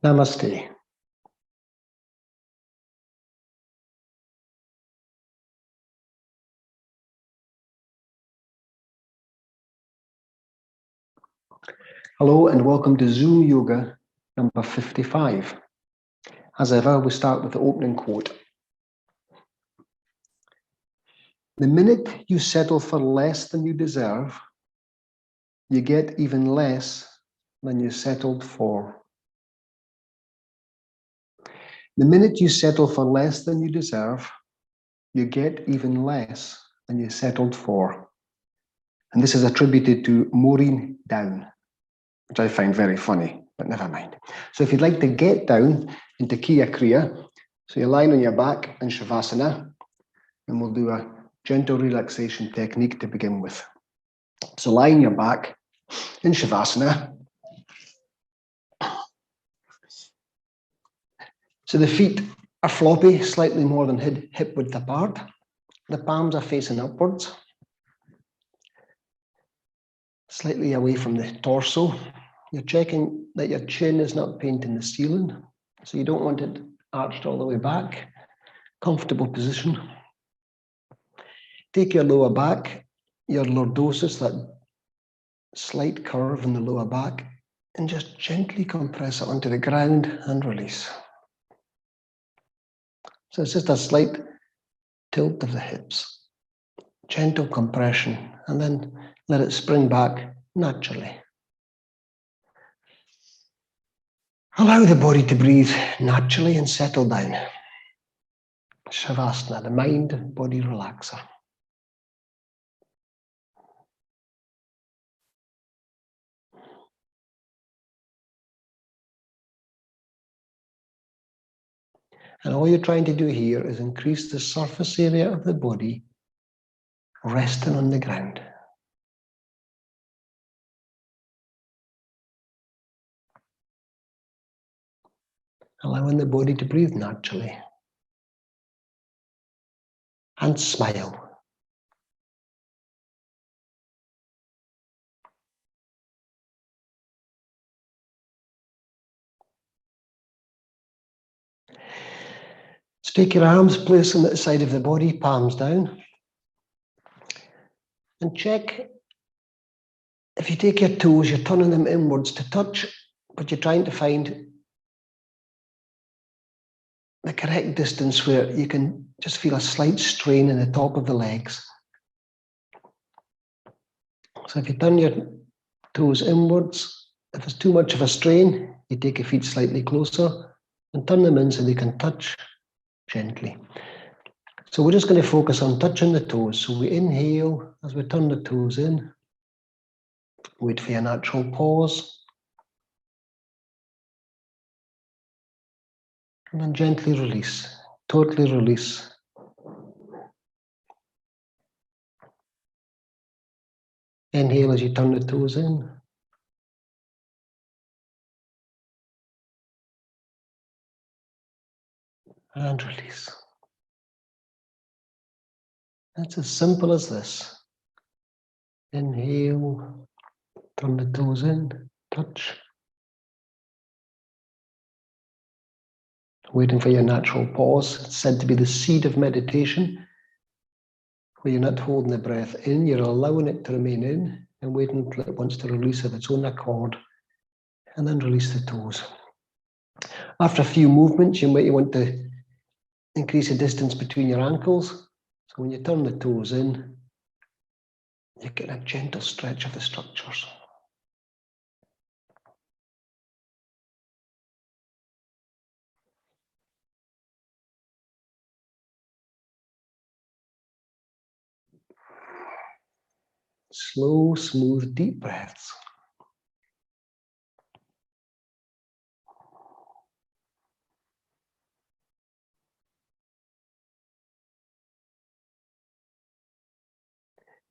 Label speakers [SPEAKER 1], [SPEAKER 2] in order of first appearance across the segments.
[SPEAKER 1] Namaste. Hello and welcome to Zoom Yoga number 55. As ever, we start with the opening quote. The minute you settle for less than you deserve, you get even less than you settled for. The minute you settle for less than you deserve, you get even less than you settled for. And this is attributed to Maureen Down, which I find very funny, but never mind. So if you'd like to get down into Kriya Kriya, so you're lying on your back in Shavasana, and we'll do a gentle relaxation technique to begin with. So lie on your back in Shavasana. So the feet are floppy, slightly more than hip width apart. The palms are facing upwards, slightly away from the torso. You're checking that your chin is not painting the ceiling, so you don't want it arched all the way back. Comfortable position. Take your lower back, your lordosis, that slight curve in the lower back, and just gently compress it onto the ground and release. So it's just a slight tilt of the hips, gentle compression, and then let it spring back naturally. Allow the body to breathe naturally and settle down. Shavasana, the mind-body relaxer. And all you're trying to do here is increase the surface area of the body resting on the ground. Allowing the body to breathe naturally. And smile. So take your arms, place them at the side of the body, palms down. And check if you take your toes, you're turning them inwards to touch, but you're trying to find the correct distance where you can just feel a slight strain in the top of the legs. So if you turn your toes inwards, if there's too much of a strain, you take your feet slightly closer and turn them in so they can touch gently. So we're just going to focus on touching the toes. So we inhale as we turn the toes in. Wait for your natural pause. And then gently release, totally release. Inhale as you turn the toes in. And release. It's as simple as this. Inhale, turn the toes in, touch. Waiting for your natural pause. It's said to be the seed of meditation, where you're not holding the breath in, you're allowing it to remain in and waiting until it wants to release of its own accord, and then release the toes. After a few movements, you might want to increase the distance between your ankles. So when you turn the toes in, you get a gentle stretch of the structures. Slow, smooth, deep breaths.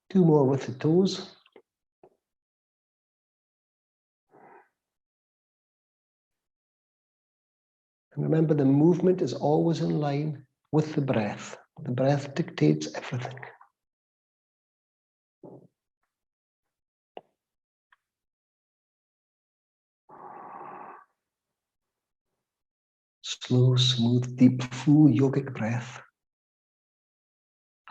[SPEAKER 1] Two more with the toes. And remember, the movement is always in line with the breath. The breath dictates everything. Slow, smooth, deep, full yogic breath.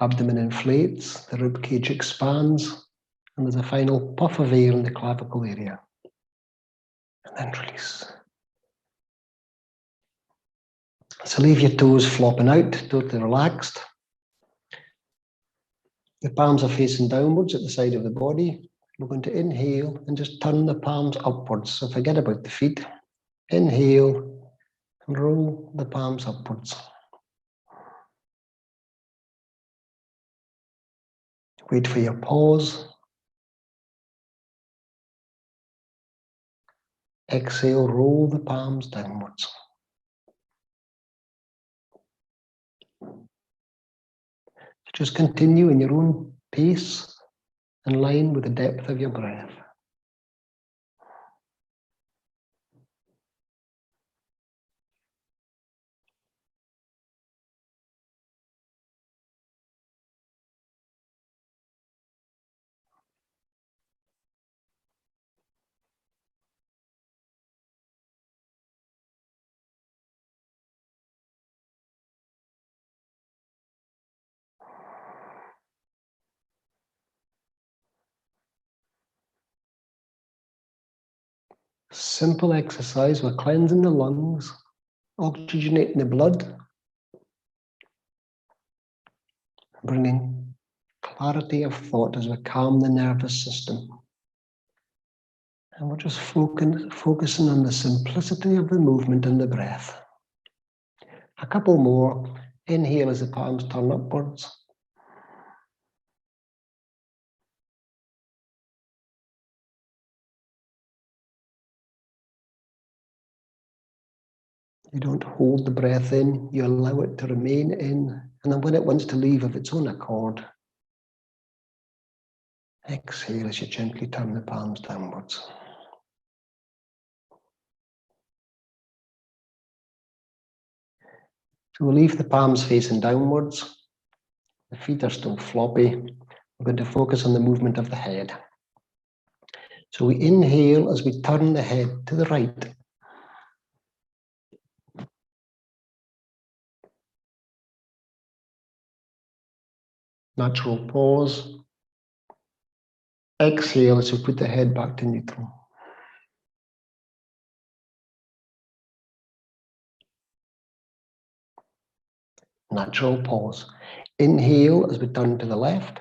[SPEAKER 1] Abdomen inflates, the rib cage expands, and there's a final puff of air in the clavicle area. And then release. So leave your toes flopping out, totally relaxed. The palms are facing downwards at the side of the body. We're going to inhale and just turn the palms upwards. So forget about the feet. Inhale and roll the palms upwards. Wait for your pause. Exhale, roll the palms downwards. Just continue in your own pace, in line with the depth of your breath. Simple exercise. We're cleansing the lungs, oxygenating the blood, bringing clarity of thought as we calm the nervous system. And we're just focusing on the simplicity of the movement and the breath. A couple more. Inhale as the palms turn upwards. You don't hold the breath in, you allow it to remain in, and then when it wants to leave of its own accord, exhale as you gently turn the palms downwards. So we'll leave the palms facing downwards. The feet are still floppy. We're going to focus on the movement of the head. So we inhale as we turn the head to the right. Natural pause. Exhale as we put the head back to neutral. Natural pause. Inhale as we turn to the left.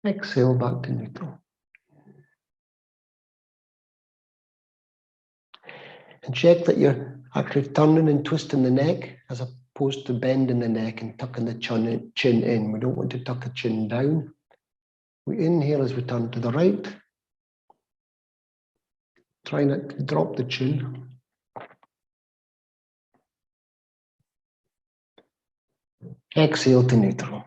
[SPEAKER 1] Exhale back to neutral. And check that you're actually turning and twisting the neck as opposed to bending the neck and tucking the chin in. We don't want to tuck the chin down. We inhale as we turn to the right. Try not to drop the chin. Exhale to neutral.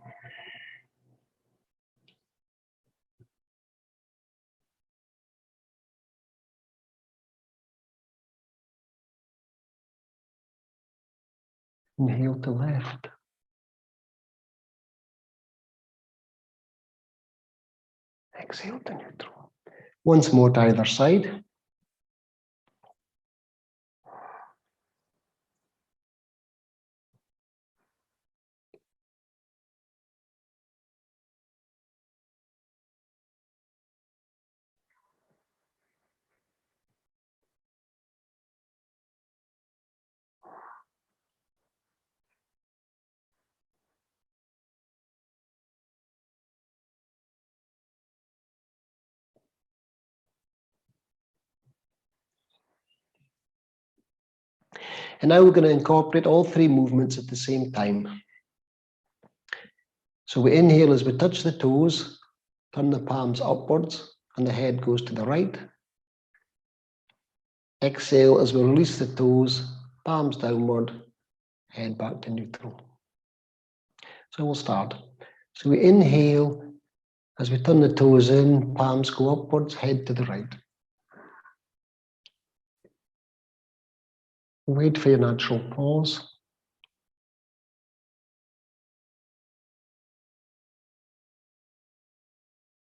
[SPEAKER 1] Inhale to left. Exhale to neutral. Once more to either side. And now we're going to incorporate all three movements at the same time. So we inhale as we touch the toes, turn the palms upwards, and the head goes to the right. Exhale as we release the toes, palms downward, head back to neutral. So we'll start. So we inhale as we turn the toes in, palms go upwards, head to the right. Wait for your natural pause.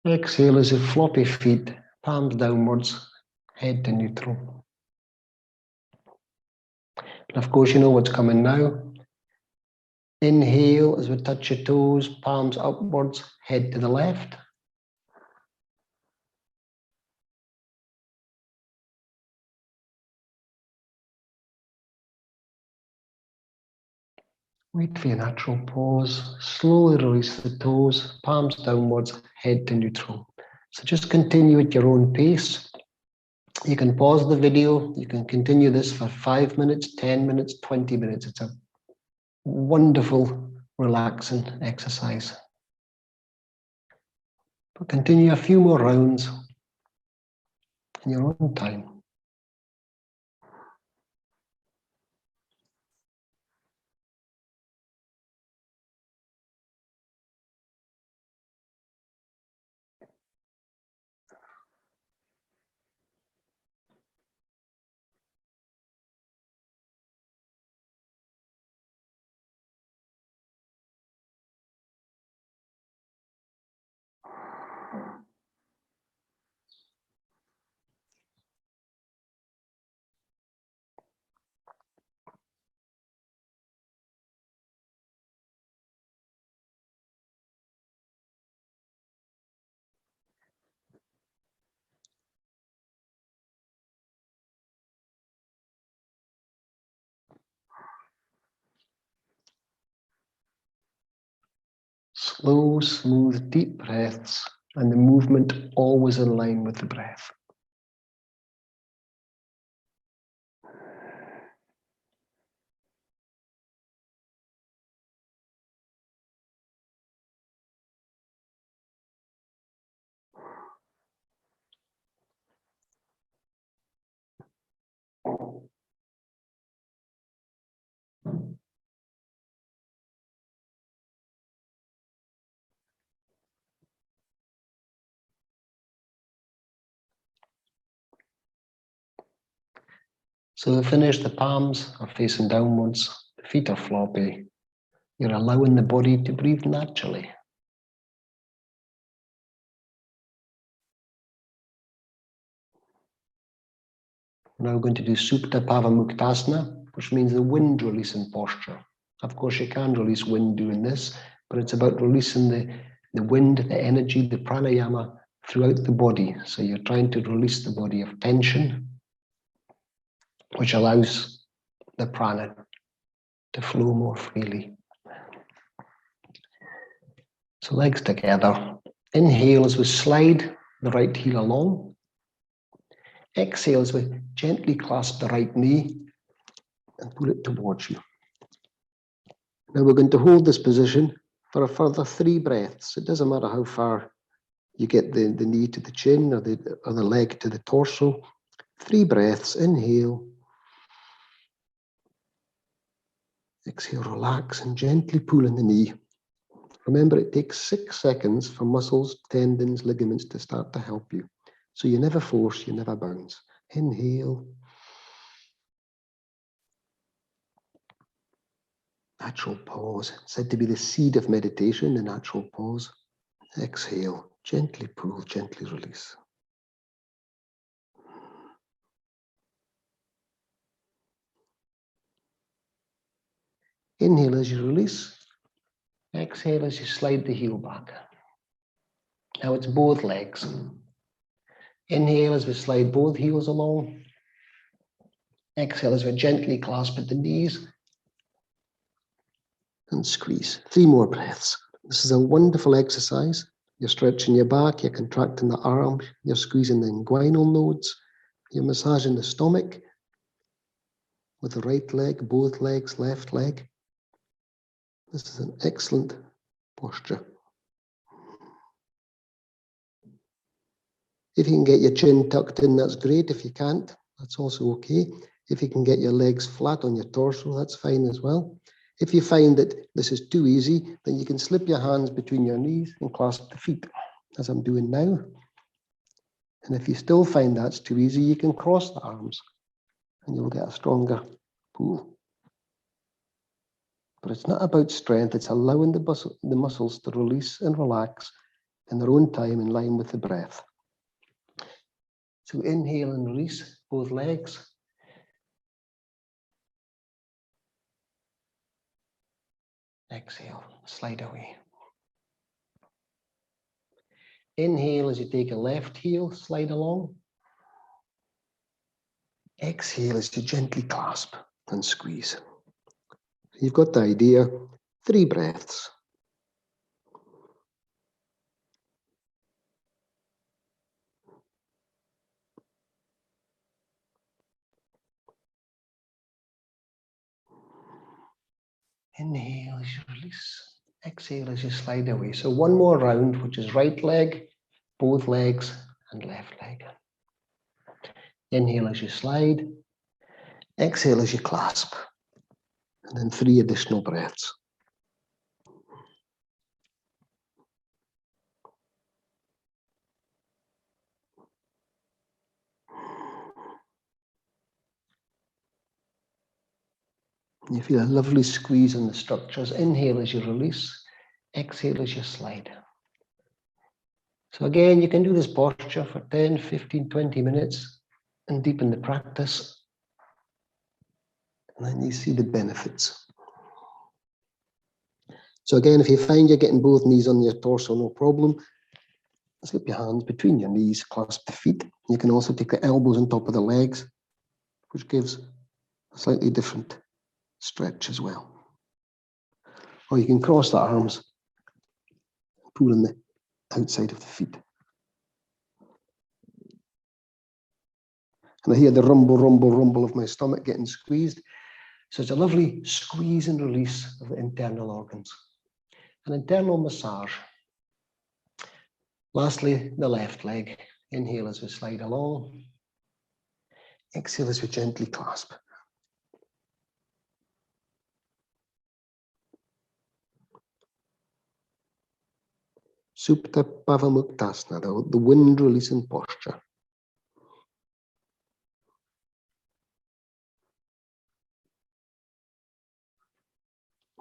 [SPEAKER 1] Exhale as you floppy feet, palms downwards, head to neutral. And of course, you know what's coming now. Inhale as we touch your toes, palms upwards, head to the left. Wait for your natural pause. Slowly release the toes, palms downwards, head to neutral. So just continue at your own pace. You can pause the video. You can continue this for 5 minutes, 10 minutes, 20 minutes. It's a wonderful, relaxing exercise. But continue a few more rounds in your own time. Slow, smooth, deep breaths, and the movement always in line with the breath. So to finish, the palms are facing downwards, the feet are floppy. You're allowing the body to breathe naturally. We're now going to do Supta Pavamuktasana, which means the wind releasing posture. Of course, you can release wind doing this, but it's about releasing the wind, the energy, the pranayama throughout the body. So you're trying to release the body of tension, which allows the prana to flow more freely. So legs together. Inhale as we slide the right heel along. Exhale as we gently clasp the right knee and pull it towards you. Now we're going to hold this position for a further 3 breaths. It doesn't matter how far you get the knee to the chin or the leg to the torso. 3 breaths. Inhale. Exhale, relax and gently pull in the knee. Remember, it takes 6 seconds for muscles, tendons, ligaments to start to help you. So you never force, you never bounce. Inhale. Natural pause, said to be the seed of meditation, the natural pause. Exhale, gently pull, gently release. Inhale as you release. Exhale as you slide the heel back. Now it's both legs. Inhale as we slide both heels along. Exhale as we gently clasp at the knees. And squeeze. 3 more breaths. This is a wonderful exercise. You're stretching your back, you're contracting the arms, you're squeezing the inguinal nodes, you're massaging the stomach with the right leg, both legs, left leg. This is an excellent posture. If you can get your chin tucked in, that's great. If you can't, that's also okay. If you can get your legs flat on your torso, that's fine as well. If you find that this is too easy, then you can slip your hands between your knees and clasp the feet, as I'm doing now. And if you still find that's too easy, you can cross the arms and you'll get a stronger pull. But it's not about strength, it's allowing the muscles to release and relax in their own time in line with the breath. So inhale and release both legs. Exhale, slide away. Inhale as you take a left heel, slide along. Exhale as you gently clasp and squeeze. You've got the idea. 3 breaths. Inhale as you release. Exhale as you slide away. So one more round, which is right leg, both legs, and left leg. Inhale as you slide. Exhale as you clasp. And then 3 additional breaths. You feel a lovely squeeze in the structures. Inhale as you release. Exhale as you slide. So again, you can do this posture for 10, 15, 20 minutes and deepen the practice. And then you see the benefits. So again, if you find you're getting both knees on your torso, no problem. Slip your hands between your knees, clasp the feet. You can also take the elbows on top of the legs, which gives a slightly different stretch as well. Or you can cross the arms, pull in the outside of the feet. And I hear the rumble, rumble, rumble of my stomach getting squeezed. So it's a lovely squeeze and release of the internal organs. An internal massage. Lastly, the left leg. Inhale as we slide along. Exhale as we gently clasp. Supta Pavamuktasana, the wind releasing posture.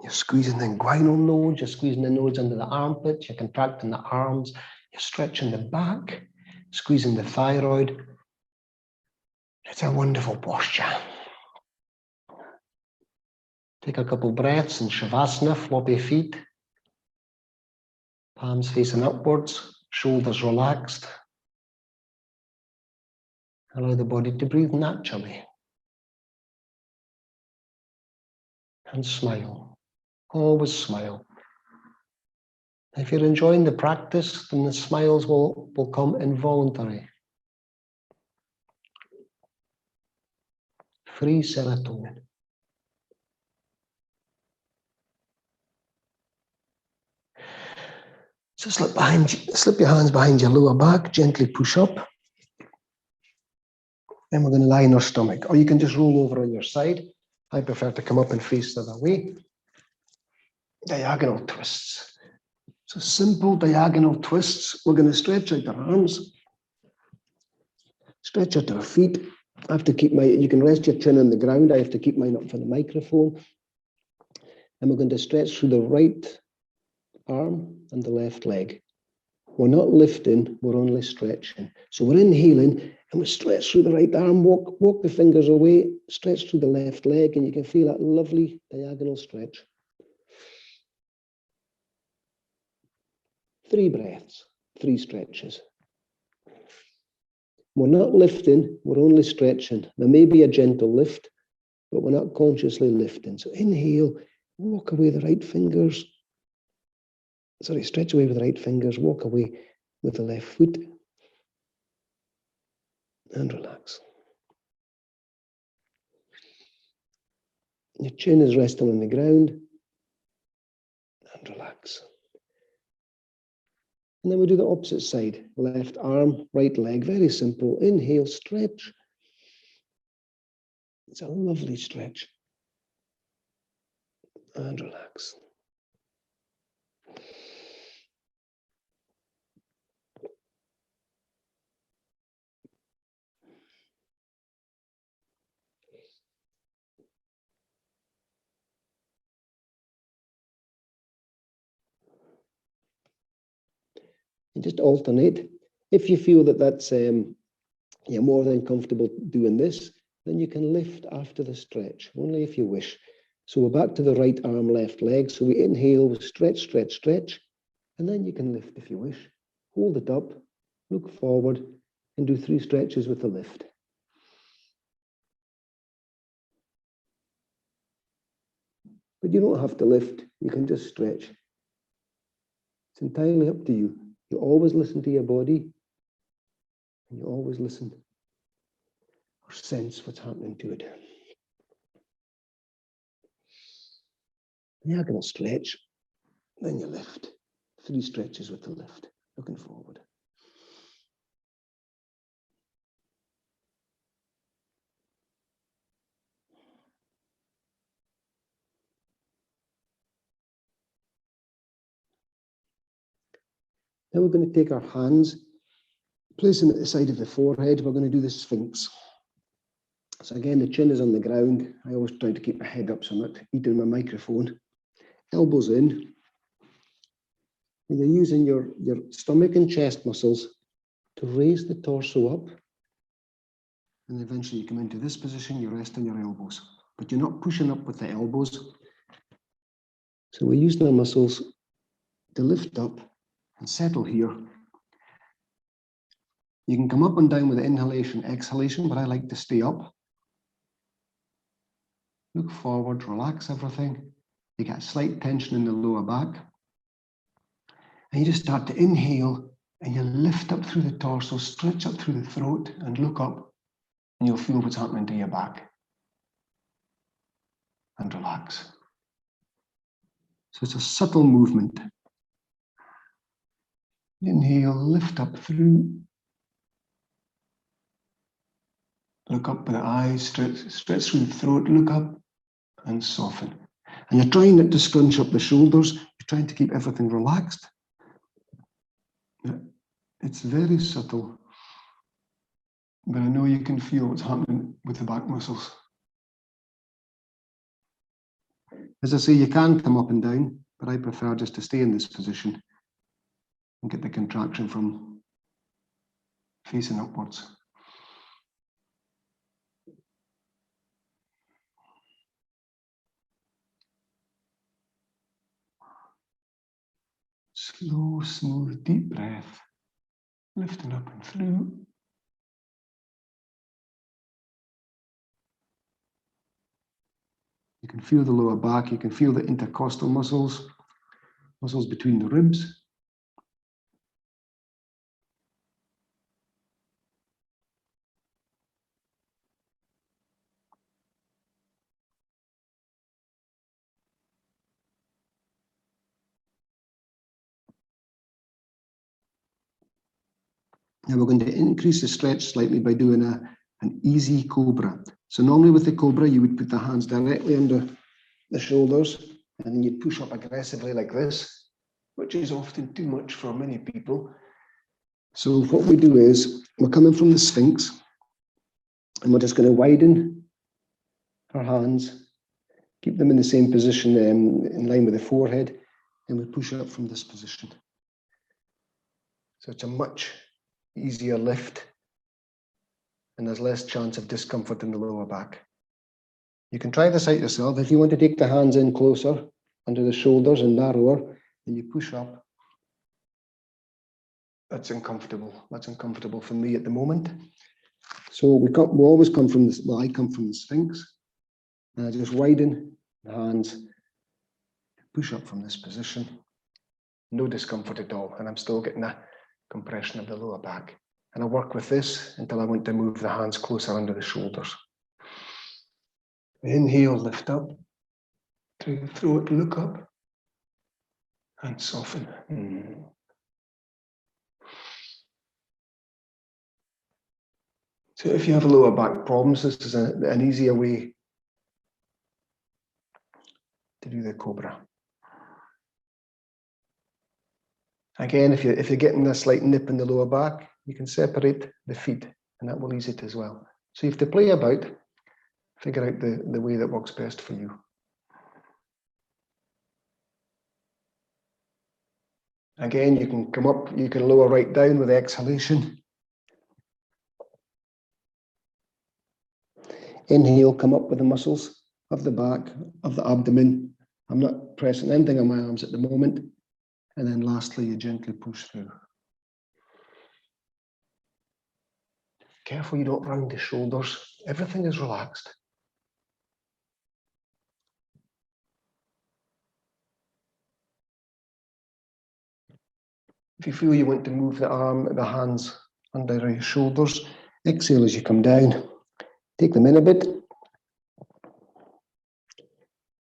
[SPEAKER 1] You're squeezing the inguinal nodes, you're squeezing the nodes under the armpits, you're contracting the arms, you're stretching the back, squeezing the thyroid. It's a wonderful posture. Take a couple breaths in Shavasana, floppy feet. Palms facing upwards, shoulders relaxed. Allow the body to breathe naturally. And smile. Always smile. If you're enjoying the practice, then the smiles will come involuntary. Free serotonin. So slip your hands behind your lower back, gently push up. Then we're going to lie on our stomach, or you can just roll over on your side. I prefer to come up and face the other way. Diagonal twists. So simple diagonal twists. We're going to stretch out our arms, stretch out our feet. I have to keep you can rest your chin on the ground. I have to keep mine up for the microphone. And we're going to stretch through the right arm and the left leg. We're not lifting, we're only stretching. So we're inhaling and we stretch through the right arm, walk the fingers away, stretch through the left leg, and you can feel that lovely diagonal stretch. 3 breaths, 3 stretches. We're not lifting, we're only stretching. There may be a gentle lift, but we're not consciously lifting. So inhale, walk away the right fingers. Stretch away with the right fingers, walk away with the left foot, and relax. Your chin is resting on the ground, and relax. And then we do the opposite side, left arm, right leg, very simple. Inhale, stretch. It's a lovely stretch. And relax.
[SPEAKER 2] And just alternate. If you feel that that's you're more than comfortable doing this, then you can lift after the stretch, only if you wish. So we're back to the right arm, left leg. So we inhale, we stretch, stretch, stretch, and then you can lift if you wish. Hold it up, look forward, and do 3 stretches with the lift. But you don't have to lift, you can just stretch. It's entirely up to you. You always listen to your body, and you always listen or sense what's happening to it. You're going to stretch, then you lift. 3 stretches with the lift, looking forward. Now we're going to take our hands, place them at the side of the forehead. We're going to do the Sphinx. So again, the chin is on the ground. I always try to keep my head up so I'm not eating my microphone. Elbows in. And you're using your stomach and chest muscles to raise the torso up. And eventually you come into this position, you rest on your elbows. But you're not pushing up with the elbows. So we're using our muscles to lift up and settle here. You can come up and down with the inhalation, exhalation, but I like to stay up. Look forward, relax everything. You get slight tension in the lower back. And you just start to inhale and you lift up through the torso, stretch up through the throat and look up, and you'll feel what's happening to your back. And relax. So it's a subtle movement. Inhale, lift up through. Look up with the eyes, stretch through the throat, look up and soften. And you're trying not to scrunch up the shoulders, you're trying to keep everything relaxed. It's very subtle, but I know you can feel what's happening with the back muscles. As I say, you can come up and down, but I prefer just to stay in this position and get the contraction from facing upwards. Slow, smooth, deep breath, lifting up and through. You can feel the lower back, you can feel the intercostal muscles, muscles between the ribs. Now we're going to increase the stretch slightly by doing an easy cobra. So normally with the cobra, you would put the hands directly under the shoulders and then you'd push up aggressively like this, which is often too much for many people. So what we do is we're coming from the Sphinx and we're just going to widen our hands, keep them in the same position in line with the forehead, and we push up from this position. So it's a much easier lift and there's less chance of discomfort in the lower back. You can try this out yourself. If you want to take the hands in closer under the shoulders and narrower, then you push up. That's uncomfortable. That's uncomfortable for me at the moment. So we always come from this, well, I come from the Sphinx. And I just widen the hands, push up from this position. No discomfort at all. And I'm still getting a compression of the lower back. And I work with this until I want to move the hands closer under the shoulders. Inhale, lift up. Through the throat, look up. And soften. So if you have lower back problems, this is an easier way to do the cobra. Again, if you're getting a slight nip in the lower back, you can separate the feet and that will ease it as well. So you have to play about, figure out the way that works best for you. Again, you can come up, you can lower right down with exhalation. Inhale, come up with the muscles of the back, of the abdomen. I'm not pressing anything on my arms at the moment. And then lastly, you gently push through. Careful you don't round the shoulders. Everything is relaxed. If you feel you want to move the hands under your shoulders, exhale as you come down. Take them in a bit.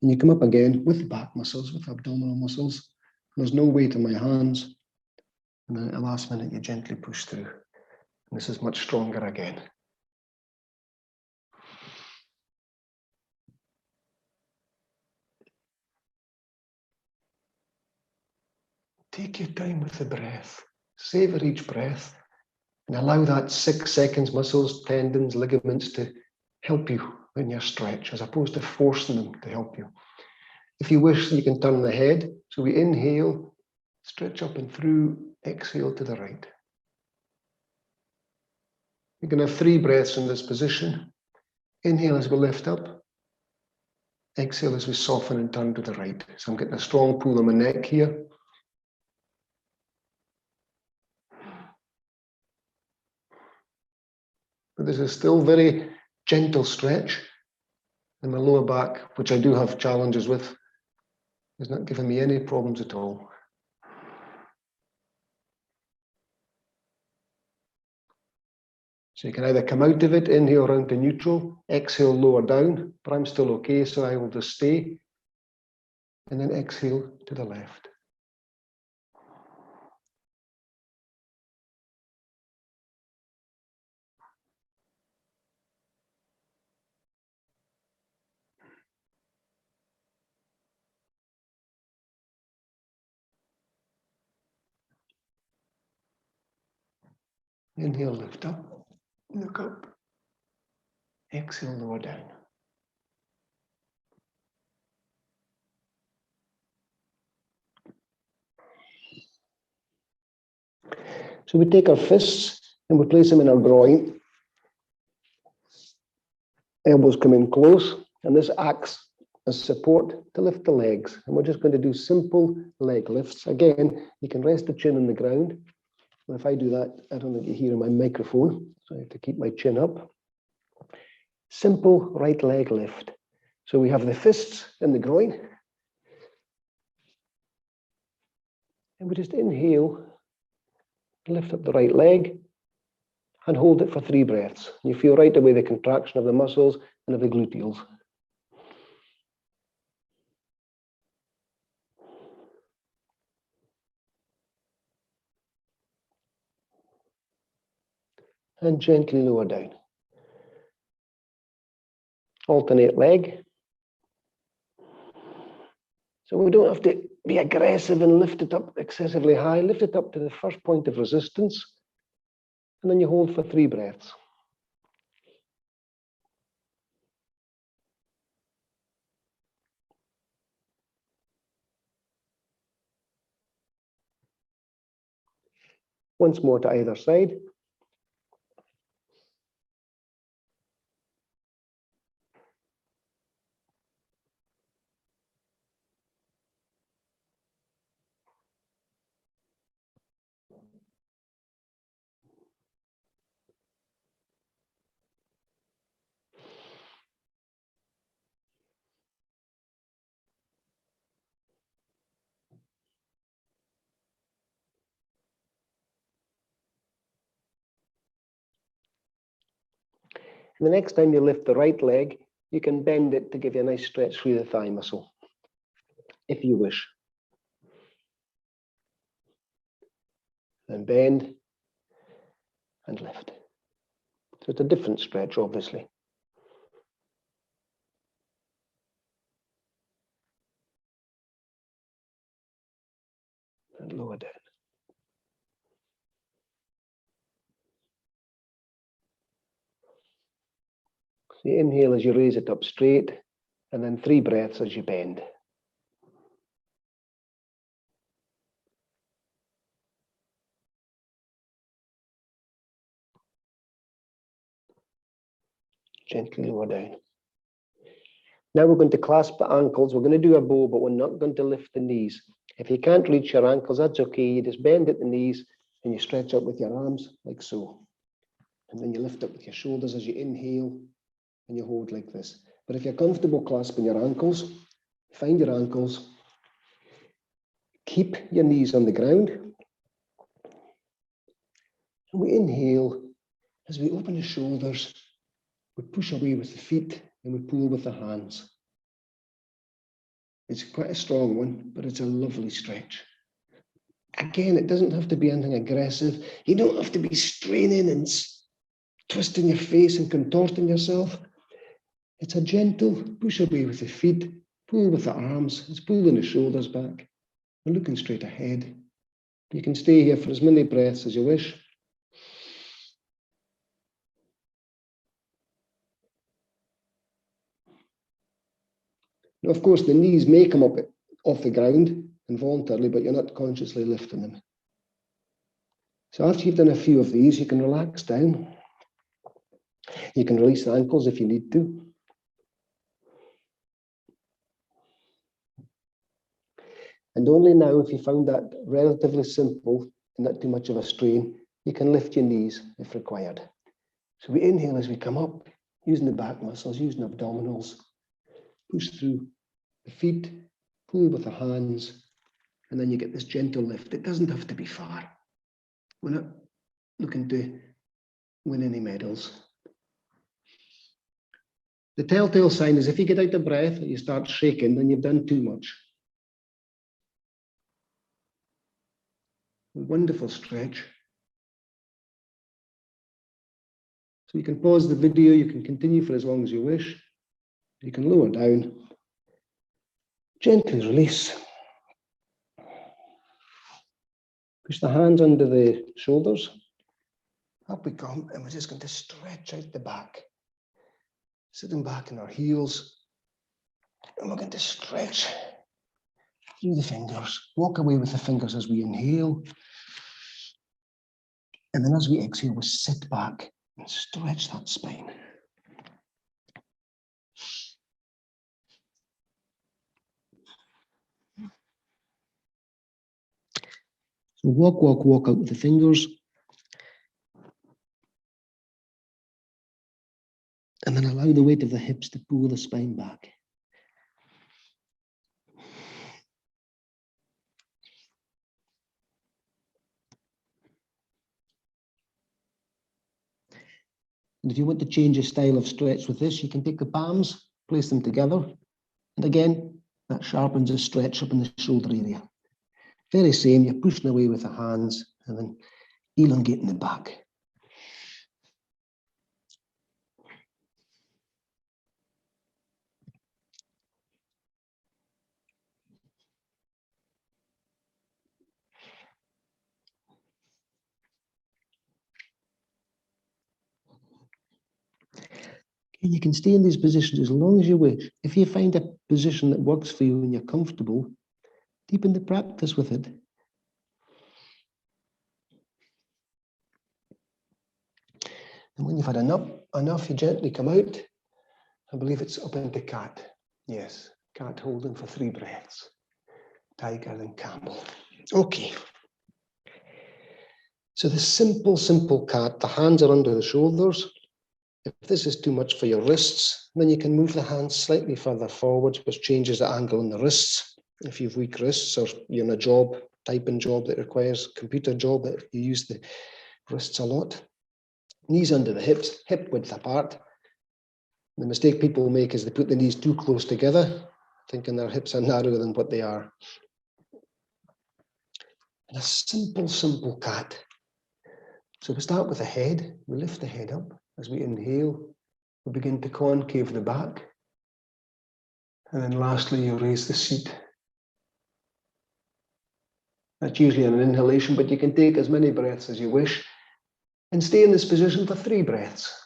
[SPEAKER 2] And you come up again with the back muscles, with abdominal muscles. There's no weight in my hands. And then at the last minute, you gently push through. And this is much stronger again. Take your time with the breath. Savor each breath. And allow that 6 seconds, muscles, tendons, ligaments to help you in your stretch, as opposed to forcing them to help you. If you wish, you can turn the head. So we inhale, stretch up and through, exhale to the right. You can have 3 breaths in this position. Inhale as we lift up. Exhale as we soften and turn to the right. So I'm getting a strong pull on my neck here. But this is still very gentle stretch. And my lower back, which I do have challenges with, is not giving me any problems at all. So you can either come out of it, inhale round to neutral, exhale lower down, but I'm still okay, so I will just stay. And then exhale to the left. Inhale, lift up, look up. Exhale, lower down. So we take our fists and we place them in our groin. Elbows come in close, and this acts as support to lift the legs. And we're just going to do simple leg lifts. Again, you can rest the chin on the ground. And if I do that, I don't think you hear my microphone, so I have to keep my chin up. Simple right leg lift. So we have the fists in the groin. And we just inhale, lift up the right leg, and hold it for 3 breaths. You feel right away the contraction of the muscles and of the gluteals. And gently lower down. Alternate leg. So we don't have to be aggressive and lift it up excessively high. Lift it up to the first point of resistance. And then you hold for 3 breaths. Once more to either side. And the next time you lift the right leg, you can bend it to give you a nice stretch through the thigh muscle, if you wish. And bend and lift. So it's a different stretch, obviously. And lower down. So you inhale as you raise it up straight, and then 3 breaths as you bend. Gently lower down. Now we're going to clasp the ankles. We're going to do a bow, but we're not going to lift the knees. If you can't reach your ankles, that's okay. You just bend at the knees and you stretch up with your arms like so. And then you lift up with your shoulders as you inhale and you hold like this. But if you're comfortable clasping your ankles, find your ankles. Keep your knees on the ground. And we inhale. As we open the shoulders, we push away with the feet and we pull with the hands. It's quite a strong one, but it's a lovely stretch. Again, it doesn't have to be anything aggressive. You don't have to be straining and twisting your face and contorting yourself. It's a gentle push away with the feet, pull with the arms. It's pulling the shoulders back. We're looking straight ahead. You can stay here for as many breaths as you wish. Now, of course, the knees may come up off the ground involuntarily, but you're not consciously lifting them. So after you've done a few of these, you can relax down. You can release the ankles if you need to. And only now, if you found that relatively simple and not too much of a strain, you can lift your knees if required. So we inhale as we come up, using the back muscles, using abdominals. Push through the feet, pull with the hands, and then you get this gentle lift. It doesn't have to be far. We're not looking to win any medals. The telltale sign is if you get out of breath and you start shaking, then you've done too much. A wonderful stretch. So you can pause the video, you can continue for as long as you wish. You can lower down, gently release. Push the hands under the shoulders. Up we come, and we're just going to stretch out the back. Sitting back in our heels, and we're going to stretch through the fingers. Walk away with the fingers as we inhale. And then as we exhale, we sit back and stretch that spine. So walk, walk, walk out with the fingers. And then allow the weight of the hips to pull the spine back. And if you want to change your style of stretch with this, you can take the palms, place them together. And again, that sharpens the stretch up in the shoulder area. Very same, you're pushing away with the hands and then elongating the back. And you can stay in these positions as long as you wish. If you find a position that works for you and you're comfortable, deepen the practice with it. And when you've had enough, you gently come out. I believe it's up into cat. Yes, cat holding for 3 breaths. Tiger and camel. Okay. So the simple cat, the hands are under the shoulders. If this is too much for your wrists, then you can move the hands slightly further forwards, which changes the angle on the wrists. If you have weak wrists or you're in a job, typing job that requires computer job that you use the wrists a lot. Knees under the hips, hip width apart. The mistake people make is they put the knees too close together, thinking their hips are narrower than what they are. And a simple cat. So we start with the head, we lift the head up. As we inhale, we begin to concave the back. And then lastly, you raise the seat. That's usually an inhalation, but you can take as many breaths as you wish and stay in this position for 3 breaths.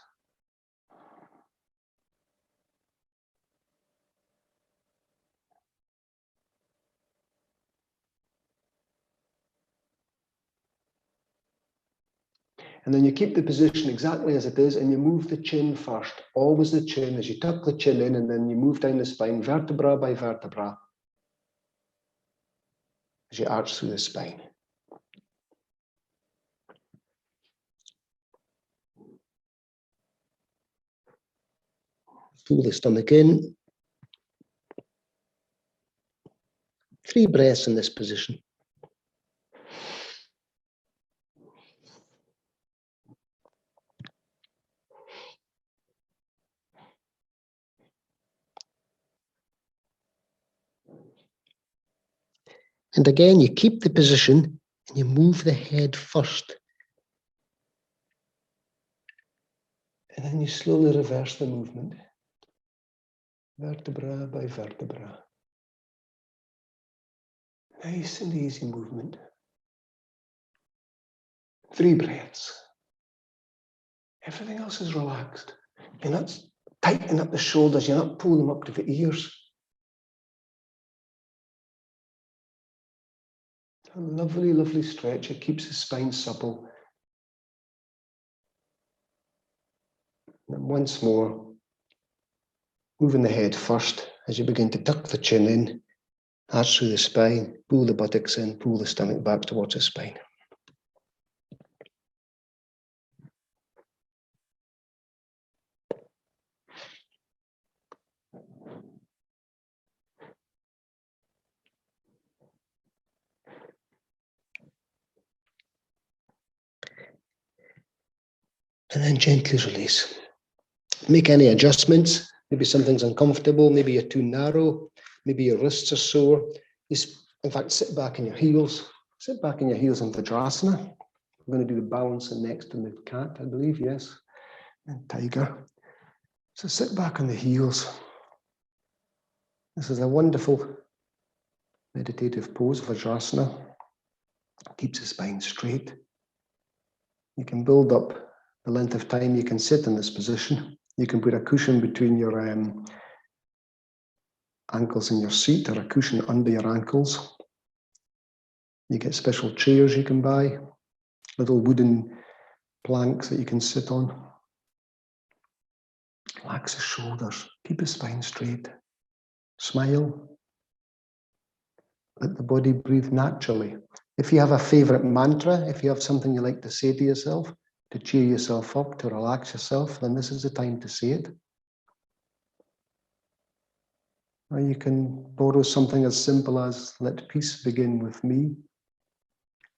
[SPEAKER 2] And then you keep the position exactly as it is, and you move the chin first. Always the chin as you tuck the chin in, and then you move down the spine, vertebra by vertebra, as you arch through the spine. Pull the stomach in. 3 breaths in this position. And again, you keep the position and you move the head first. And then you slowly reverse the movement, vertebra by vertebra. Nice and easy movement. 3 breaths. Everything else is relaxed. You're not tightening up the shoulders, you're not pulling them up to the ears. A lovely, lovely stretch. It keeps the spine supple. And once more, moving the head first as you begin to tuck the chin in, arch through the spine, pull the buttocks in, pull the stomach back towards the spine. And then gently release. Make any adjustments. Maybe something's uncomfortable, maybe you're too narrow, maybe your wrists are sore. Just, in fact, sit back in your heels. Sit back in your heels in Vajrasana. We're going to do the balancing next in the cat, I believe, yes, and tiger. So sit back on the heels. This is a wonderful meditative pose, Vajrasana. Keeps the spine straight. You can build up the length of time you can sit in this position. You can put a cushion between your ankles and your seat, or a cushion under your ankles. You get special chairs you can buy, little wooden planks that you can sit on. Relax the shoulders, keep the spine straight. Smile. Let the body breathe naturally. If you have a favorite mantra, if you have something you like to say to yourself, to cheer yourself up, to relax yourself, then this is the time to say it. Or you can borrow something as simple as, let peace begin with me.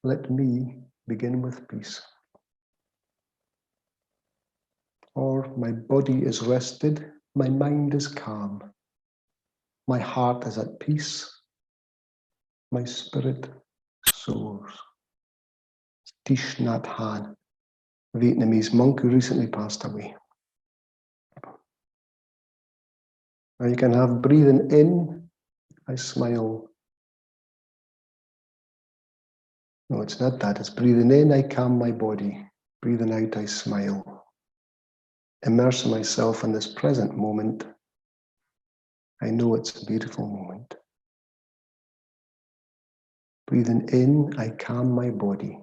[SPEAKER 2] Let me begin with peace. Or my body is rested, my mind is calm. My heart is at peace. My spirit soars. Thich Nhat Hanh, a Vietnamese monk who recently passed away. Now you can have breathing in, I smile. No, it's not that. It's breathing in, I calm my body. Breathing out, I smile. Immerse myself in this present moment. I know it's a beautiful moment. Breathing in, I calm my body.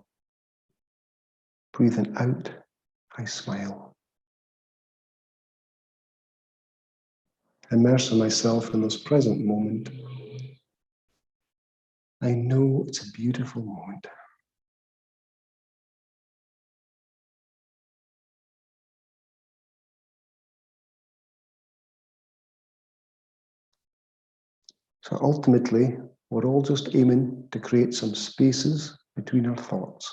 [SPEAKER 2] Breathing out, I smile. Immerse myself in this present moment. I know it's a beautiful moment. So ultimately, we're all just aiming to create some spaces between our thoughts,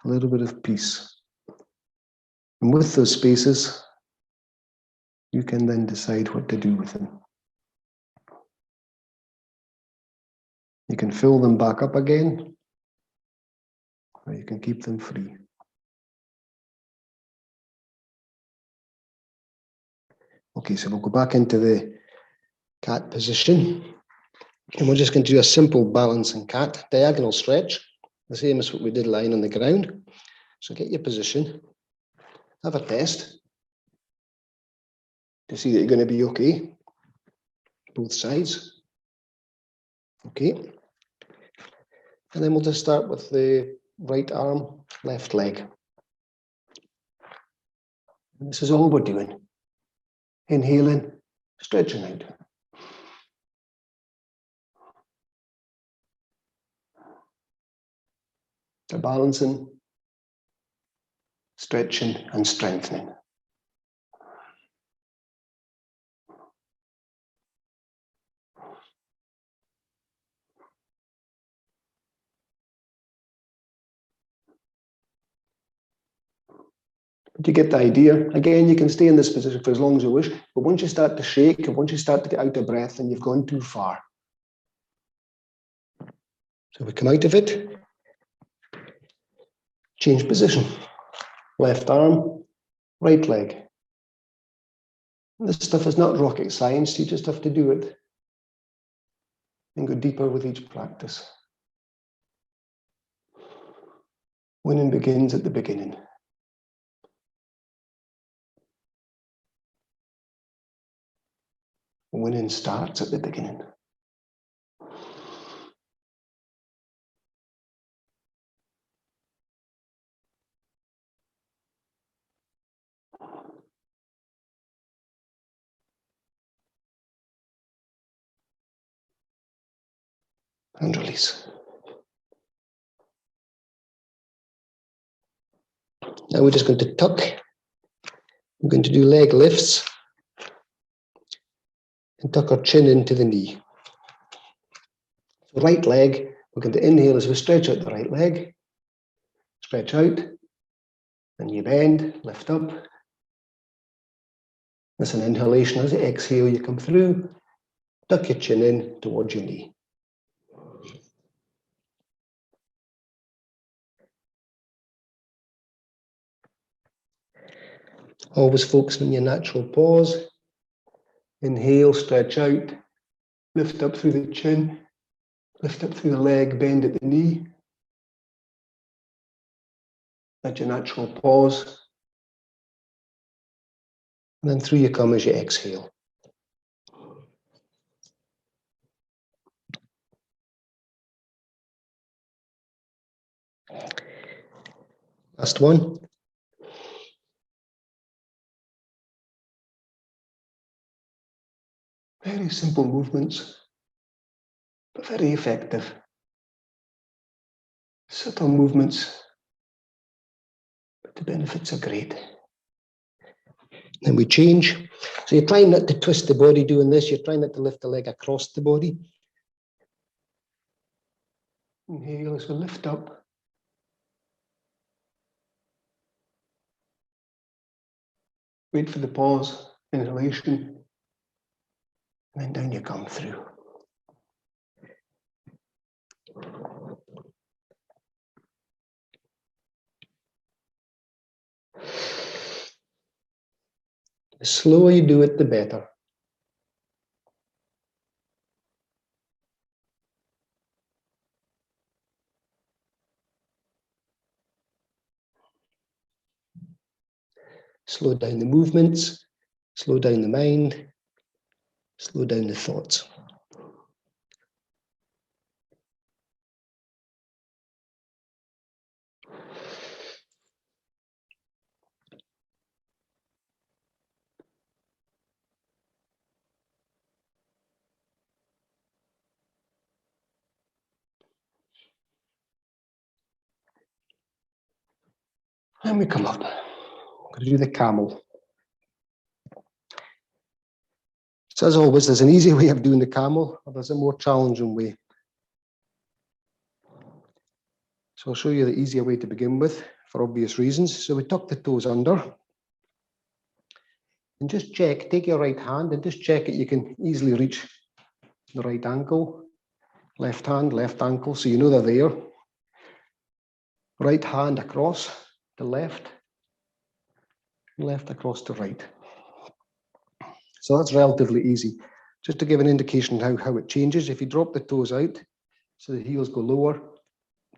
[SPEAKER 2] a little bit of peace. And with those spaces, you can then decide what to do with them. You can fill them back up again, or you can keep them free. Okay, so we'll go back into the cat position. And we're just going to do a simple balancing cat, diagonal stretch, the same as what we did lying on the ground. So get your position, have a test to see that you're going to be okay, both sides. Okay. And then we'll just start with the right arm, left leg. And this is all we're doing. Inhaling, stretching out. So balancing, stretching and strengthening. But you get the idea. Again, you can stay in this position for as long as you wish, but once you start to shake and once you start to get out of breath, then you've gone too far. So we come out of it, change position. Left arm, right leg. This stuff is not rocket science, you just have to do it and go deeper with each practice. Winning begins at the beginning. Winning starts at the beginning. And release. Now we're just going to tuck. We're going to do leg lifts and tuck our chin into the knee. So right leg, we're going to inhale as we stretch out the right leg. Stretch out, and you bend, lift up. That's an inhalation. As you exhale, you come through, tuck your chin in towards your knee. Always focus on your natural pause. Inhale, stretch out, lift up through the chin, lift up through the leg, bend at the knee. That's your natural pause. And then through you come as you exhale. Last one. Very simple movements, but very effective. Subtle movements, but the benefits are great. Then we change. So you're trying not to twist the body doing this. You're trying not to lift the leg across the body. Inhale as we lift up. Wait for the pause, inhalation, and then down you come through. The slower you do it, the better. Slow down the movements, slow down the mind, slow down the thoughts. And we come up. I'm going to do the camel. So as always, there's an easy way of doing the camel, or there's a more challenging way. So I'll show you the easier way to begin with, for obvious reasons. So we tuck the toes under. And just check, take your right hand and just check that you can easily reach the right ankle. Left hand, left ankle, so you know they're there. Right hand across the left, left across to right. So that's relatively easy. Just to give an indication how it changes, if you drop the toes out, so the heels go lower,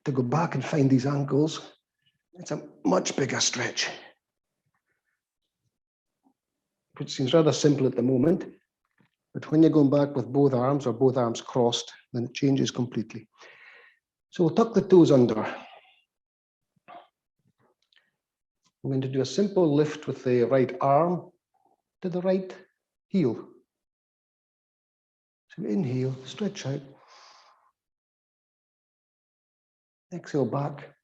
[SPEAKER 2] to go back and find these ankles, it's a much bigger stretch. Which seems rather simple at the moment, but when you're going back with both arms or both arms crossed, then it changes completely. So we'll tuck the toes under. I'm going to do a simple lift with the right arm to the right heel. So inhale, stretch out. Exhale back,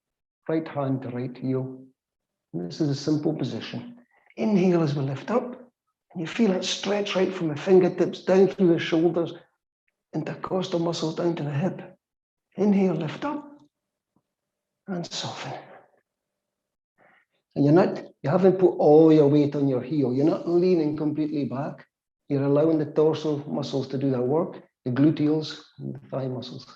[SPEAKER 2] right hand to right heel. And this is a simple position. Inhale as we lift up, and you feel it stretch right from the fingertips down through the shoulders, intercostal muscles down to the hip. Inhale, lift up, and soften. And you haven't put all your weight on your heel. You're not leaning completely back. You're allowing the dorsal muscles to do their work, the gluteals and the thigh muscles.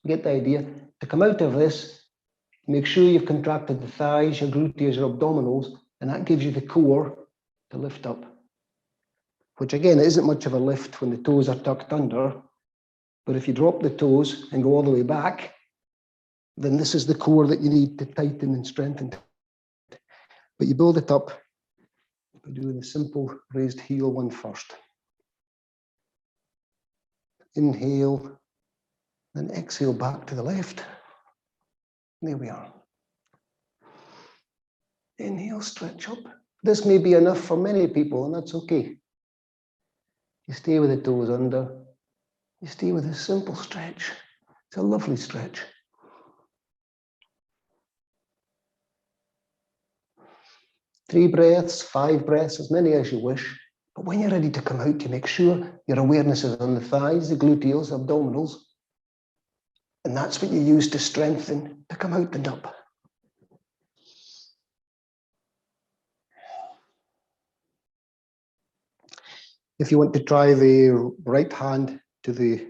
[SPEAKER 2] Get the idea. To come out of this, make sure you've contracted the thighs, your gluteus, your abdominals, and that gives you the core to lift up. Which again, isn't much of a lift when the toes are tucked under, but if you drop the toes and go all the way back, then this is the core that you need to tighten and strengthen. But you build it up by doing the simple raised heel one first. Inhale, then exhale back to the left. There we are. Inhale, stretch up. This may be enough for many people, and that's okay. You stay with the toes under. You stay with a simple stretch. It's a lovely stretch. Three breaths, 5 breaths, as many as you wish. But when you're ready to come out, you make sure your awareness is on the thighs, the gluteals, abdominals. And that's what you use to strengthen, to come out and up. If you want to try the right hand to the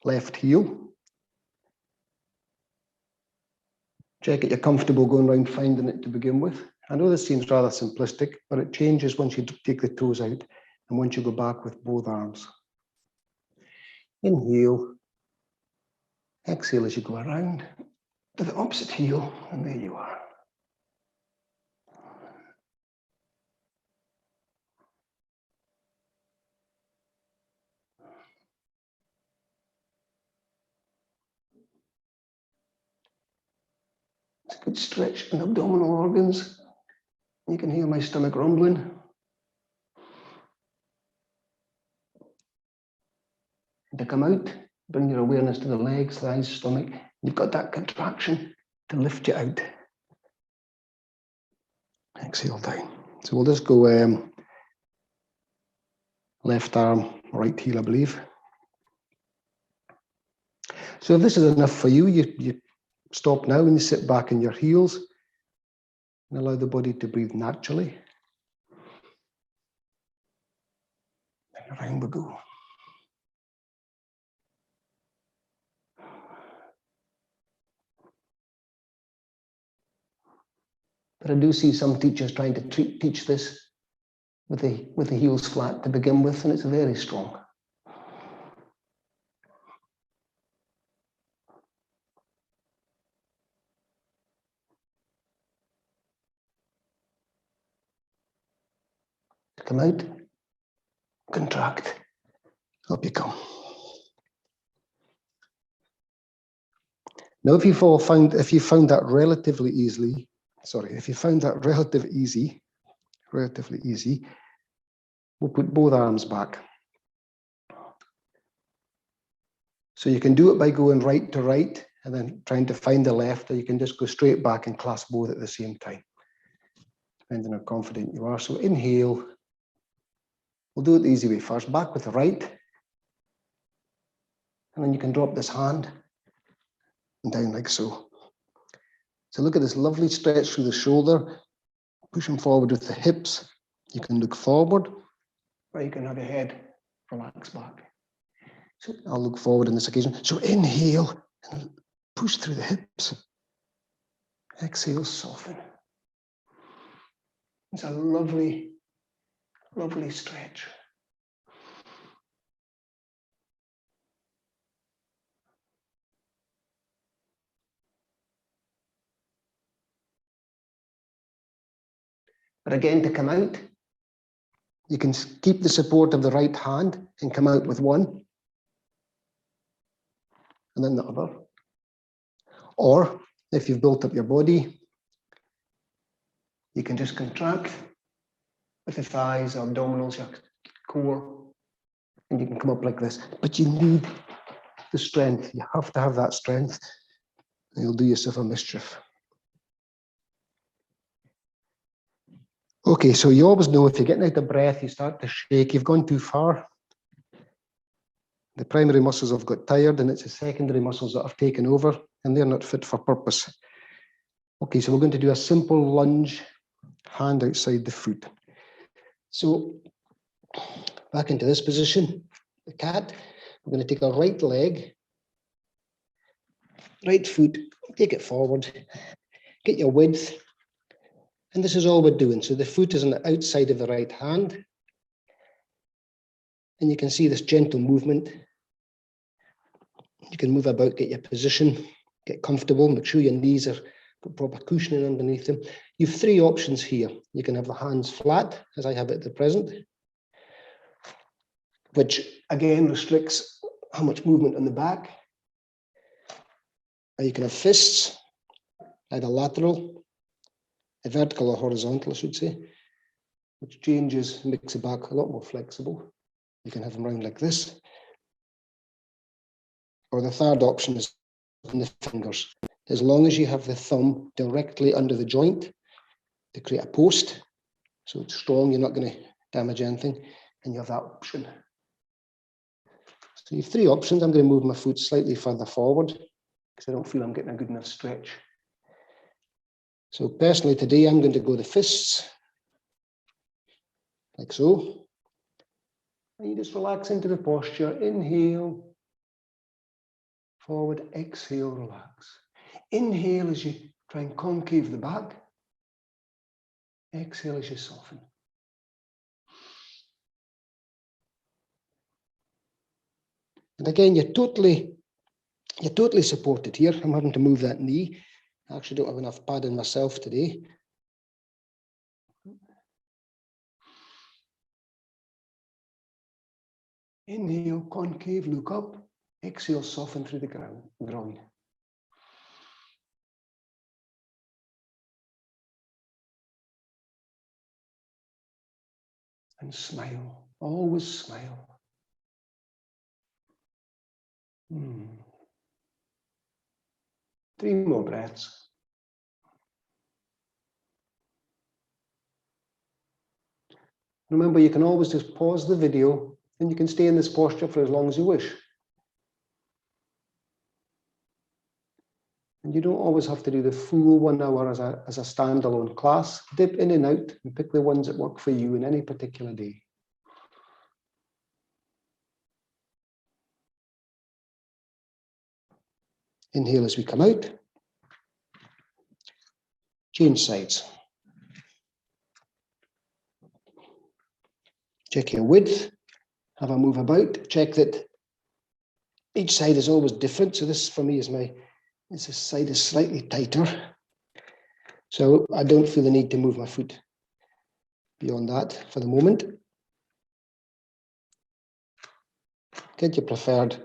[SPEAKER 2] left heel, check that you're comfortable going around finding it to begin with. I know this seems rather simplistic, but it changes once you take the toes out and once you go back with both arms. Inhale, exhale as you go around to the opposite heel, and there you are. It's a good stretch in abdominal organs. You can hear my stomach rumbling. And to come out, bring your awareness to the legs, thighs, stomach. You've got that contraction to lift you out. Exhale down. So we'll just go left arm, right heel, I believe. So if this is enough for you, you stop now and you sit back in your heels and allow the body to breathe naturally. And around we go. But I do see some teachers trying to teach this with the heels flat to begin with, and it's very strong. Come out, contract, up you come. Now, if you found that relatively easy, we'll put both arms back. So you can do it by going right to right and then trying to find the left, or you can just go straight back and clasp both at the same time, depending on how confident you are. So inhale. We'll do it the easy way first. Back with the right. And then you can drop this hand and down like so. So look at this lovely stretch through the shoulder, pushing forward with the hips. You can look forward, or you can have your head relax back. So I'll look forward on this occasion. So inhale and push through the hips. Exhale, soften. It's a lovely, lovely stretch. But again, to come out, you can keep the support of the right hand and come out with one, and then the other. Or if you've built up your body, you can just contract with the thighs, abdominals, your core, and you can come up like this. But you need the strength. You have to have that strength. And you'll do yourself a mischief. Okay, so you always know if you're getting out of breath, you start to shake, you've gone too far. The primary muscles have got tired, and it's the secondary muscles that have taken over, and they're not fit for purpose. Okay, so we're going to do a simple lunge, hand outside the foot. So back into this position, the cat. We're going to take our right leg, right foot, take it forward, get your width, and this is all we're doing. So the foot is on the outside of the right hand, and you can see this gentle movement. You can move about, get your position, get comfortable, make sure your knees are got proper cushioning underneath them. You have three options here. You can have the hands flat, as I have it at the present, which again restricts how much movement on the back. Or you can have fists, either lateral, vertical or horizontal, I should say, which changes, makes the back a lot more flexible. You can have them round like this. Or the third option is in the fingers. As long as you have the thumb directly under the joint to create a post, so it's strong, you're not going to damage anything, and you have that option. So you have three options. I'm going to move my foot slightly further forward because I don't feel I'm getting a good enough stretch. So personally today, I'm going to go the fists, like so. And you just relax into the posture. Inhale, forward, exhale, relax. Inhale as you try and concave the back. Exhale as you soften. And again, you're totally supported here. I'm having to move that knee. I actually don't have enough padding myself today. Inhale, concave, look up. Exhale, soften through the groin. And smile, always smile. Three more breaths. Remember, you can always just pause the video and you can stay in this posture for as long as you wish. And you don't always have to do the full 1 hour as a standalone class. Dip in and out and pick the ones that work for you in any particular day. Inhale as we come out. Change sides. Check your width. Have a move about. Check that each side is always different. So this for me is this side is slightly tighter. So I don't feel the need to move my foot beyond that for the moment. Get your preferred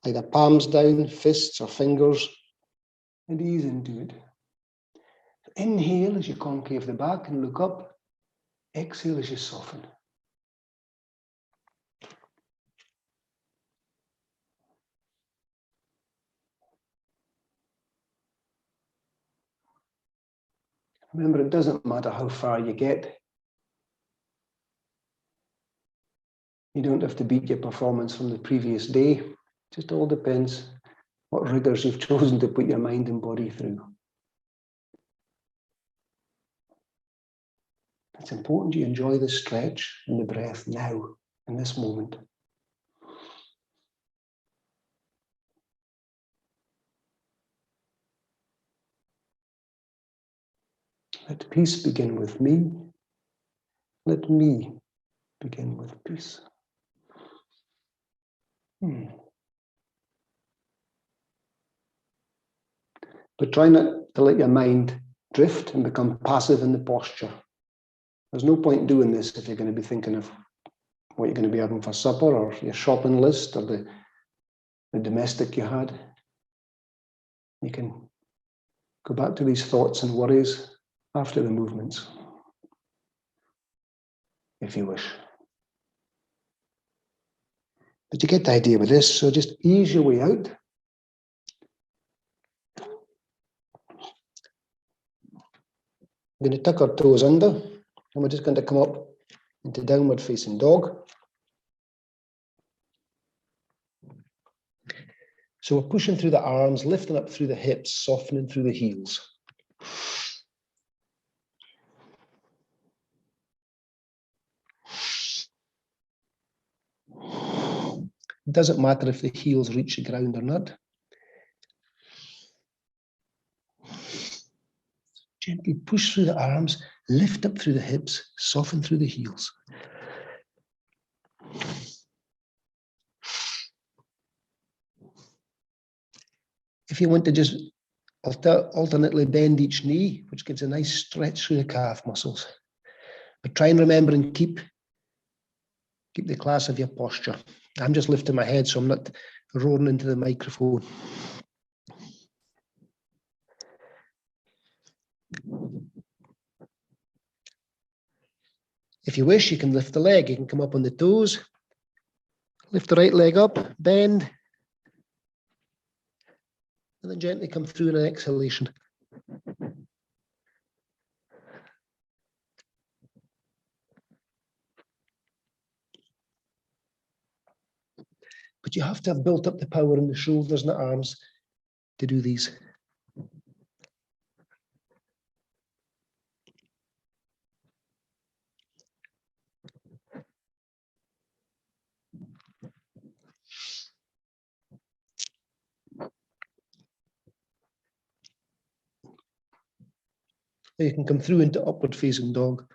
[SPEAKER 2] either palms down, fists or fingers, and ease into it. Inhale as you concave the back and look up. Exhale as you soften. Remember, it doesn't matter how far you get. You don't have to beat your performance from the previous day. It just all depends what rigors you've chosen to put your mind and body through. It's important you enjoy the stretch and the breath now, in this moment. Let peace begin with me. Let me begin with peace. But try not to let your mind drift and become passive in the posture. There's no point doing this if you're going to be thinking of what you're going to be having for supper or your shopping list or the domestic you had. You can Go back to these thoughts and worries after the movements, if you wish. But you get the idea with this, so just ease your way out. We're going to tuck our toes under, and we're just going to come up into downward facing dog. So we're pushing through the arms, lifting up through the hips, softening through the heels. It doesn't matter if the heels reach the ground or not. Gently push through the arms, lift up through the hips, soften through the heels. If you want to just alternately bend each knee, which gives a nice stretch through the calf muscles. But try and remember and keep the class of your posture. I'm just lifting my head so I'm not roaring into the microphone. If you wish, you can lift the leg. You can come up on the toes, lift the right leg up, bend, and then gently come through in an exhalation. But you have to have built up the power in the shoulders and the arms to do these. You can come through into upward facing dog.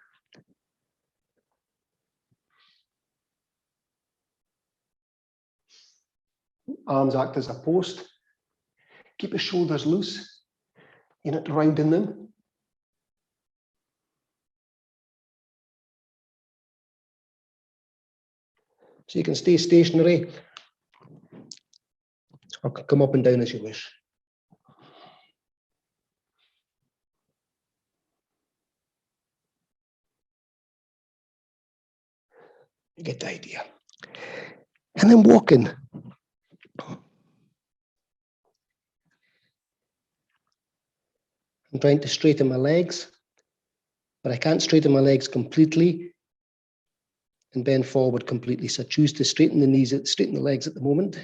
[SPEAKER 2] Arms act as a post. Keep the shoulders loose. You're not rounding them. So you can stay stationary or come up and down as you wish. You get the idea. And then walking. I'm trying to straighten my legs, but I can't straighten my legs completely and bend forward completely. So I choose to straighten the knees, straighten the legs at the moment.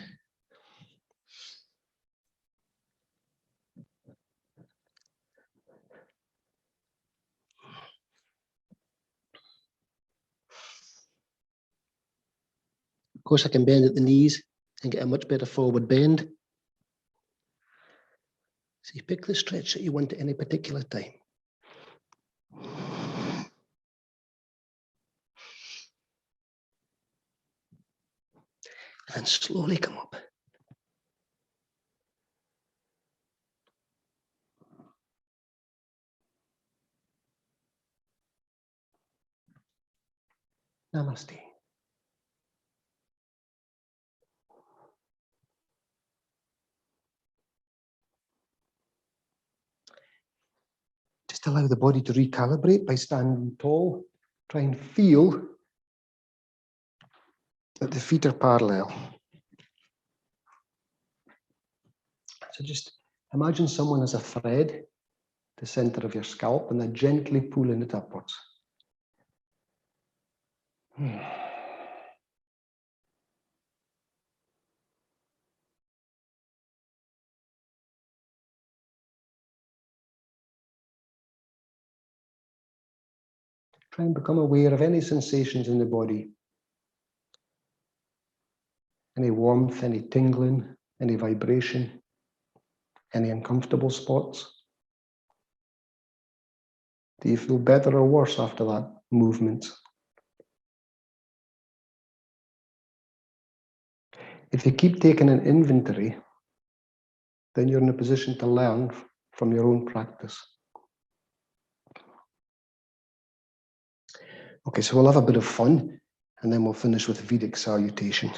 [SPEAKER 2] Of course, I can bend at the knees and get a much better forward bend. So you pick the stretch that you want at any particular time. And slowly come up. Namaste. Just allow the body to recalibrate by standing tall. Try and feel that the feet are parallel. So just imagine someone as a thread, the center of your scalp, and they're gently pulling it upwards. Try and become aware of any sensations in the body. Any warmth, any tingling, any vibration, any uncomfortable spots. Do you feel better or worse after that movement? If you keep taking an inventory, then you're in a position to learn from your own practice. Okay, so we'll have a bit of fun and then we'll finish with Vedic salutation.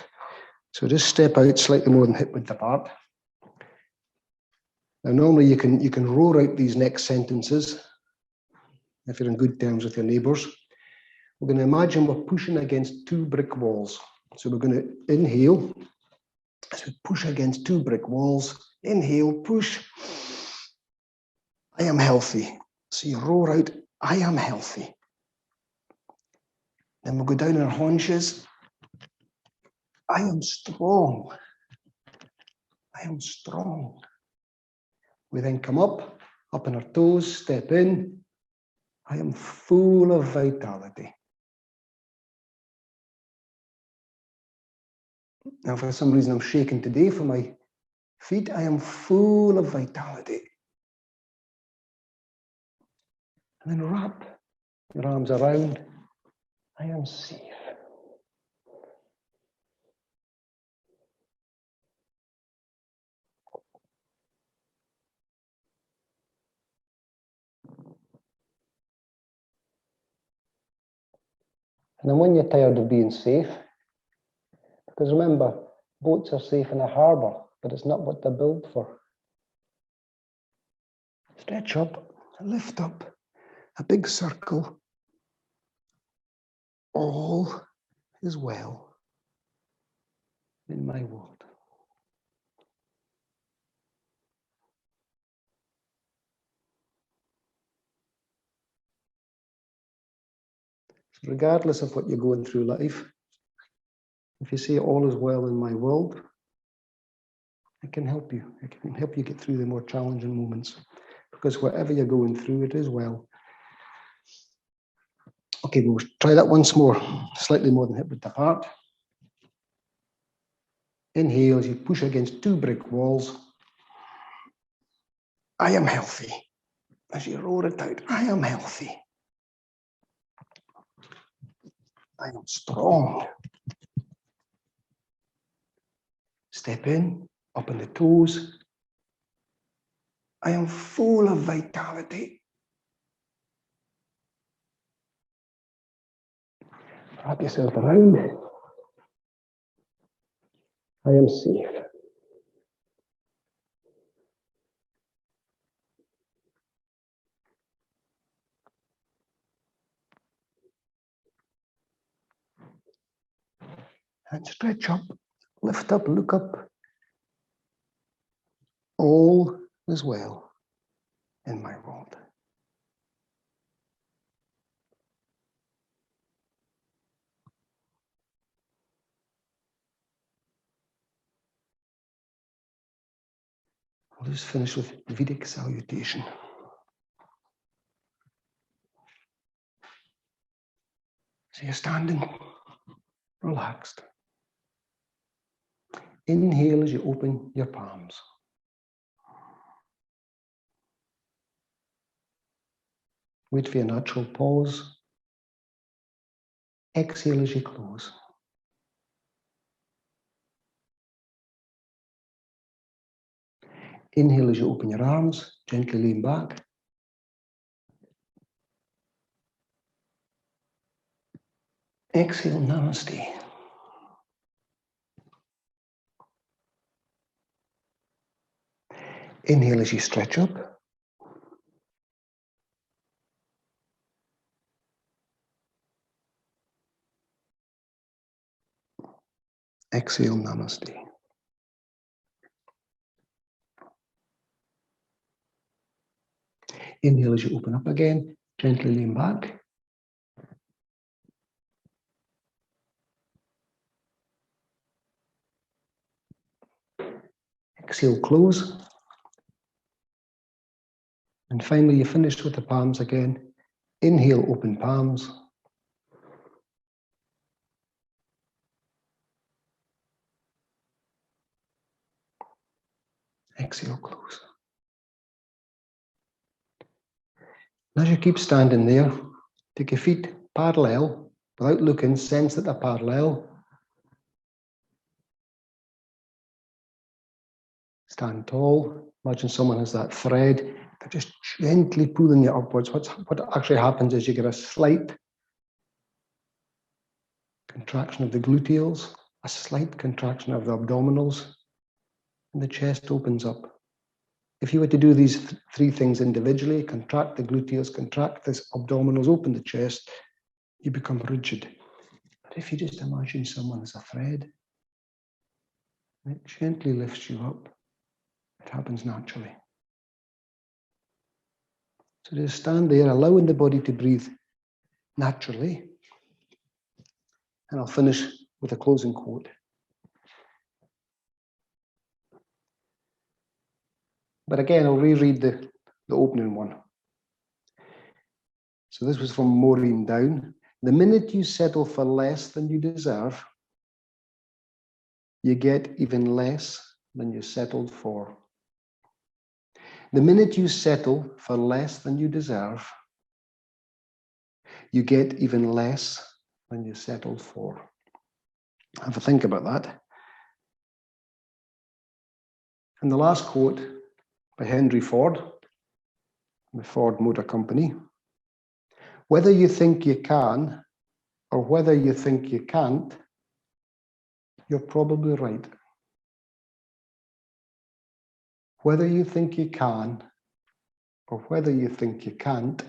[SPEAKER 2] So just step out slightly more than hip width apart. Now, normally you can roar out these next sentences if you're in good terms with your neighbours. We're going to imagine we're pushing against two brick walls. So we're going to inhale as we push against two brick walls. Inhale, push. I am healthy. So you roar out, I am healthy. Then we'll go down on our haunches. I am strong. I am strong. We then come up on our toes, step in. I am full of vitality. Now, for some reason, I'm shaking today for my feet. I am full of vitality. And then wrap your arms around. I am safe. And then when you're tired of being safe, because remember, boats are safe in a harbour, but it's not what they're built for. Stretch up, lift up, a big circle. All is well in my world. So regardless of what you're going through life, if you say all is well in my world, I can help you. I can help you get through the more challenging moments, because whatever you're going through, it is well. Okay, we'll try that once more, slightly more than hip width apart. Inhale as you push against two brick walls. I am healthy. As you roar it out, I am healthy. I am strong. Step in, up on the toes. I am full of vitality. Wrap yourself around. I am safe. And stretch up, lift up, look up. All is well in my world. We'll just finish with Vedic salutation. So you're standing, relaxed. Inhale as you open your palms. Wait for your natural pause. Exhale as you close. Inhale as you open your arms, gently lean back. Exhale, namaste. Inhale as you stretch up. Exhale, namaste. Inhale as you open up again, gently lean back. Exhale, close. And finally, you finish with the palms again. Inhale, open palms. Exhale, close. As you keep standing there, take your feet parallel, without looking, sense that they're parallel. Stand tall. Imagine someone has that thread. They're just gently pulling you upwards. What actually happens is you get a slight contraction of the gluteals, a slight contraction of the abdominals, and the chest opens up. if you were to do these three things individually, contract the gluteus, contract the abdominals, open the chest, you become rigid. But if you just imagine someone as a thread, it gently lifts you up. It happens naturally. So just stand there, allowing the body to breathe naturally. And I'll finish with a closing quote. But again, I'll reread the opening one. So this was from Maureen Down. The minute you settle for less than you deserve, you get even less than you settled for. The minute you settle for less than you deserve, you get even less than you settled for. Have a think about that. And the last quote by Henry Ford, the Ford Motor Company. Whether you think you can or whether you think you can't, you're probably right. Whether you think you can or whether you think you can't,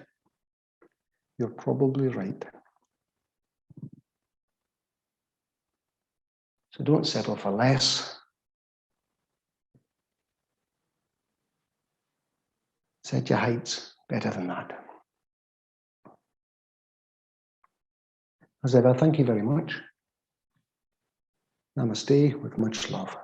[SPEAKER 2] you're probably right. So don't settle for less. Set your heights better than that. As ever, thank you very much. Namaste with much love.